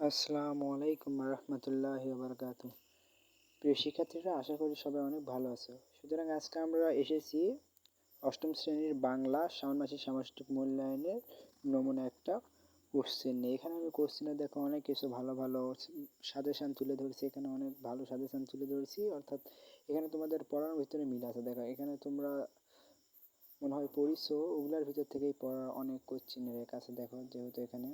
আসসালামু আলাইকুম রহমতুল্লাহি বারাকাতুহু। প্রিয় শিক্ষার্থীরা, আশা করি সবাই অনেক ভালো আছো। সুতরাং আজকে আমরা এসেছি অষ্টম শ্রেণীর বাংলা শ্রাবণ মাসের সামষ্টিক মূল্যায়নের নমুনা একটা কোশ্চেন নিয়ে। এখানে আমি কোশ্চেনে দেখো অনেক কিছু ভালো ভালো সাজেশান তুলে ধরেছি। এখানে অনেক ভালো সাজেশান তুলে ধরেছি, অর্থাৎ এখানে তোমাদের পড়ার ভিতরে মিল আছে। দেখো এখানে তোমরা মনে হয় পড়িছো, ওগুলার ভিতর থেকেই পড়া অনেক কোশ্চেনের কাছে। দেখো যেহেতু এখানে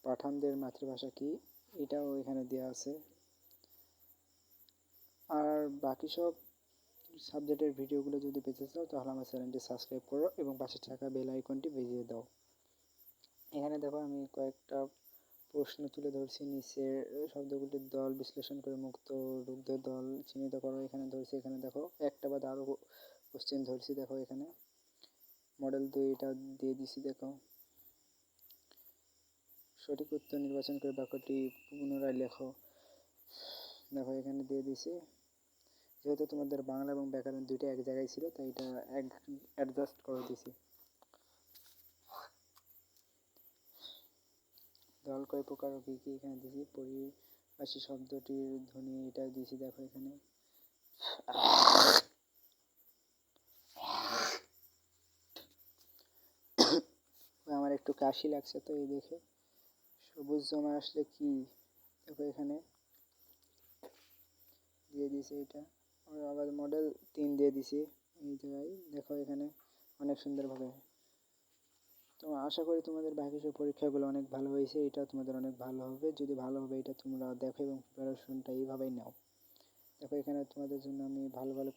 পাঠানদের মাতৃভাষা কি এটাও এখানে দেওয়া আছে। আর বাকি সব সাবজেক্টের ভিডিওগুলো যদি পেতে চাও তাহলে আমার চ্যানেলটি সাবস্ক্রাইব করো এবং পাশে থাকা বেল আইকনটি বাজিয়ে দাও। এখানে দেখো আমি কয়েকটা প্রশ্ন তুলে ধরছি। নিচের শব্দগুলির দল বিশ্লেষণ করে মুক্ত রুগ্ধ দল চিহ্নিত করো। এখানে ধরছি, এখানে দেখো একটা বাদ আরও কোশ্চেন ধরছি। দেখো এখানে মডেল 2 এটা দিয়ে দিছি। দেখো সঠিক উত্তর নির্বাচন করে বাক্যটি পুনরায় লেখো। দেখো এখানে দিয়ে দিছি। যেহেতু তোমাদের বাংলা এবং ব্যাকরণ দুইটা এক জায়গায় ছিল, তাই এটা অ্যাডজাস্ট করে দিছি। দল কয় প্রকার ও কী কী এখানে দিছি। পরিভাষী শব্দটির ধ্বনি এটা দিছি। দেখো এখানে আমার একটু কাশি লাগছে, তো এই দেখে সবুজ জমা আসলে কি, দেখো এখানে দিয়ে দিছি। এটা আবার মডেল 3 দিয়ে দিছি এই জায়গায়। দেখো এখানে অনেক সুন্দরভাবে। তো আশা করি তোমাদের বাকি সব পরীক্ষাগুলো অনেক ভালো হয়েছে। এটা তোমাদের অনেক ভালো হবে। যদি ভালো হবে এটা তোমরা দেখো এবং প্রিপারেশনটা এইভাবেই নাও। দেখো এখানে তোমাদের জন্য আমি ভালো ভালো